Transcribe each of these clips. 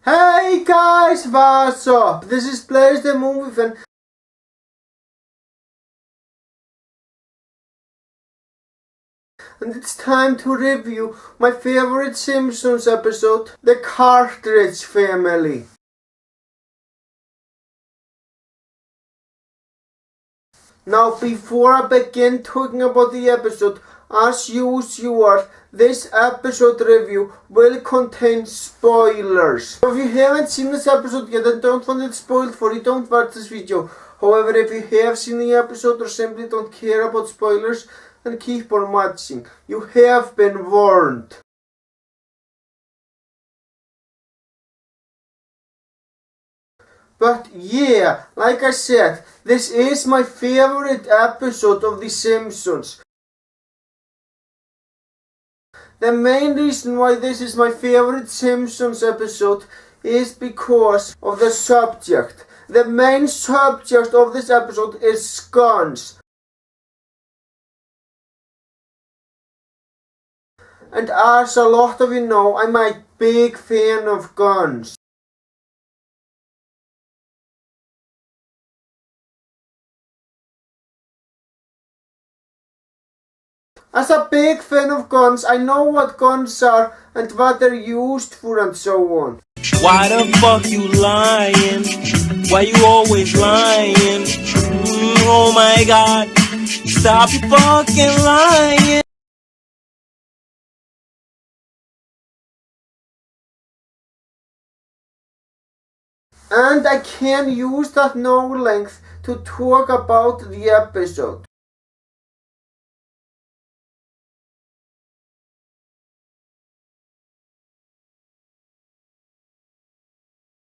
Hey guys, what's up? This is Blaze the Movie Fan. And it's time to review my favorite Simpsons episode, The Cartridge Family. Now before I begin talking about the episode, as usual, this episode review will contain spoilers. So if you haven't seen this episode yet and don't want it spoiled for you, don't watch this video. However, if you have seen the episode or simply don't care about spoilers, then keep on watching. You have been warned. But yeah, like I said, this is my favorite episode of The Simpsons. The main reason why this is my favorite Simpsons episode is because of the subject. The main subject of this episode is guns. And as a lot of you know, I'm a big fan of guns. As a big fan of guns, I know what guns are and what they're used for and so on. Why the fuck you lying? Why you always lying? Oh my god, stop you fucking lying. And I can use that length to talk about the episode.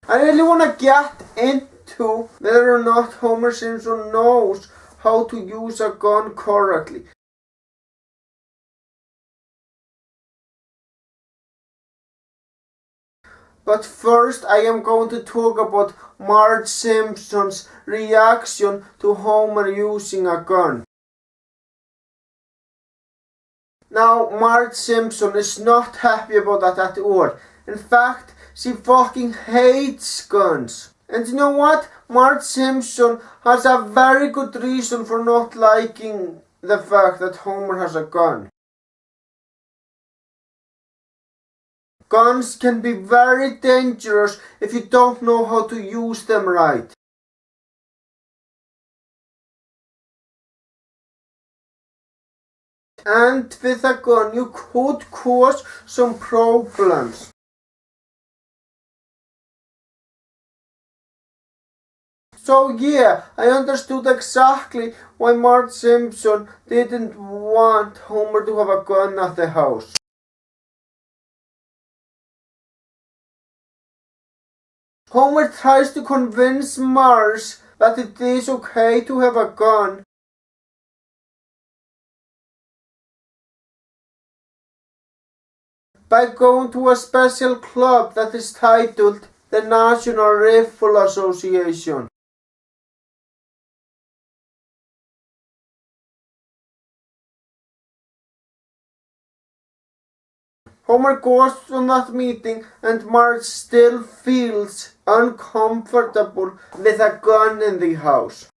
I really wanna get into whether or not Homer Simpson knows how to use a gun correctly. But first I am going to talk about Marge Simpson's reaction to Homer using a gun. Now Marge Simpson is not happy about that at all. In fact, she fucking hates guns. And you know what? Marge Simpson has a very good reason for not liking the fact that Homer has a gun. Guns can be very dangerous if you don't know how to use them right. And with a gun you could cause some problems. So yeah, I understood exactly why Marge Simpson didn't want Homer to have a gun at the house. Homer tries to convince Marge that it is okay to have a gun. By going to a special club that is titled the National Rifle Association. Homer goes to that meeting and Marge still feels uncomfortable with a gun in the house.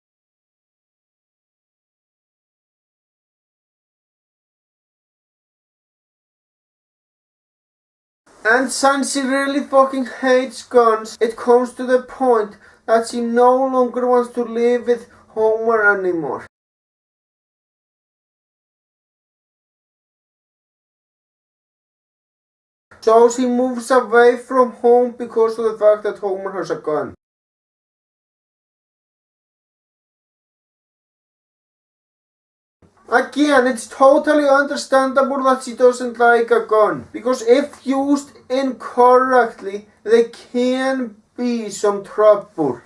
And since she really fucking hates guns, it comes to the point that she no longer wants to live with Homer anymore. So she moves away from home because of the fact that Homer has a gun. Again, it's totally understandable that she doesn't like a gun, because if used incorrectly, they can be some trouble.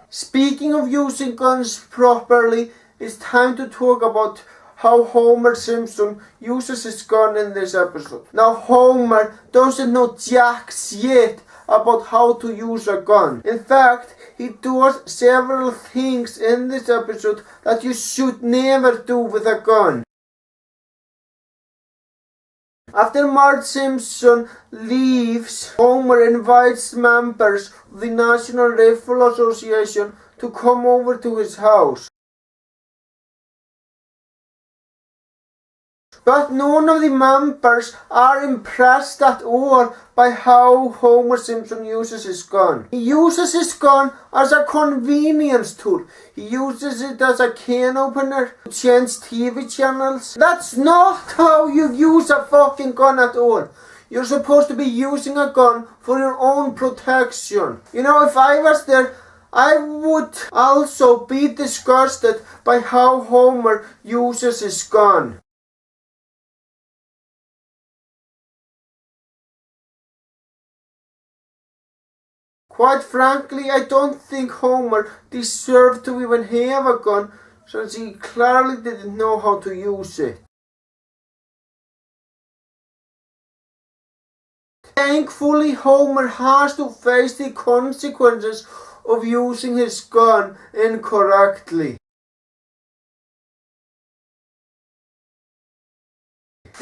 Speaking of using guns properly, it's time to talk about how Homer Simpson uses his gun in this episode. Now Homer doesn't know jack shit about how to use a gun. In fact, he does several things in this episode that you should never do with a gun. After Marge Simpson leaves, Homer invites members of the National Rifle Association to come over to his house. But none of the members are impressed at all by how Homer Simpson uses his gun. He uses his gun as a convenience tool. He uses it as a can opener to change TV channels. That's not how you use a fucking gun at all. You're supposed to be using a gun for your own protection. You know, if I was there, I would also be disgusted by how Homer uses his gun. Quite frankly, I don't think Homer deserved to even have a gun, since he clearly didn't know how to use it. Thankfully, Homer has to face the consequences of using his gun incorrectly.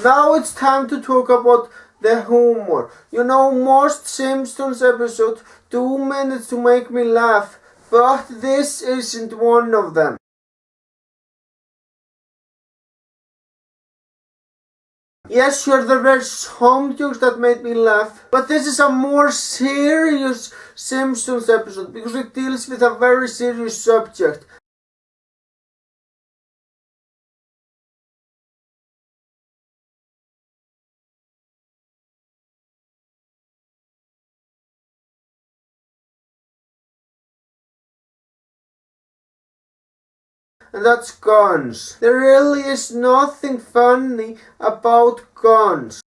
Now it's time to talk about the humor. You know, most Simpsons episodes 2 minutes to make me laugh, but this isn't one of them. Yes, sure, there were some jokes that made me laugh, but this is a more serious Simpsons episode because it deals with a very serious subject. And that's guns. There really is nothing funny about guns.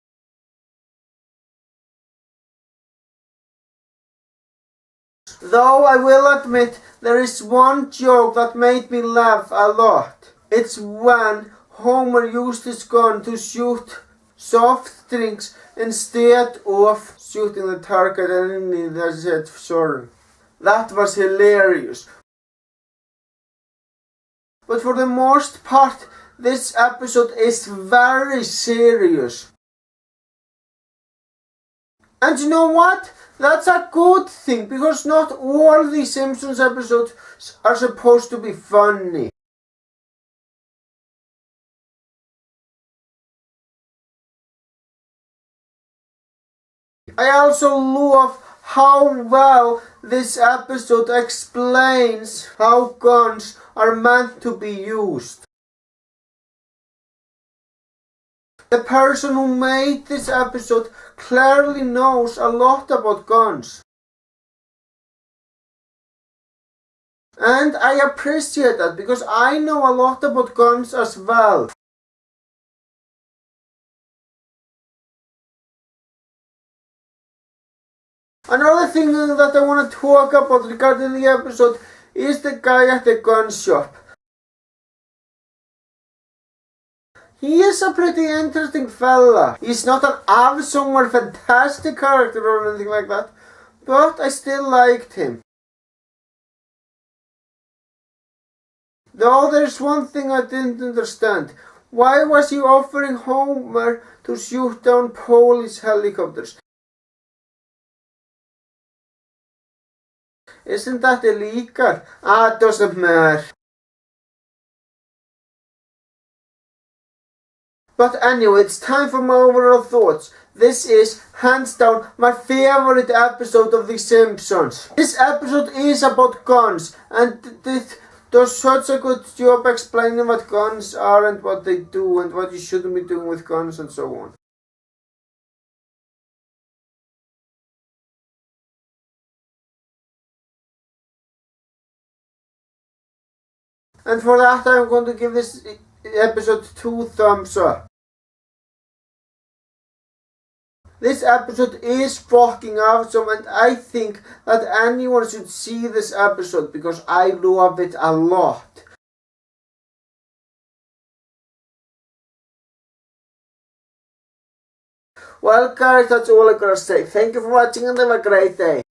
Though I will admit, there is one joke that made me laugh a lot. It's when Homer used his gun to shoot soft drinks instead of shooting the target and he said sorry. That was hilarious. But for the most part, this episode is very serious. And you know what? That's a good thing, because not all the Simpsons episodes are supposed to be funny. I also love how well this episode explains how guns are meant to be used. The person who made this episode clearly knows a lot about guns. And I appreciate that because I know a lot about guns as well. Another thing that I want to talk about regarding the episode is the guy at the gun shop. He is a pretty interesting fella. He's not an awesome or fantastic character or anything like that, but I still liked him. Though there's one thing I didn't understand. Why was he offering Homer to shoot down police helicopters? Isn't that illegal? It doesn't matter. But anyway, it's time for my overall thoughts. This is, hands down, my favorite episode of The Simpsons. This episode is about guns, and it does such a good job explaining what guns are and what they do and what you shouldn't be doing with guns and so on. And for that, I'm going to give this episode 2 thumbs up. This episode is fucking awesome, and I think that anyone should see this episode because I love it a lot. Well guys, that's all I gotta say. Thank you for watching and have a great day.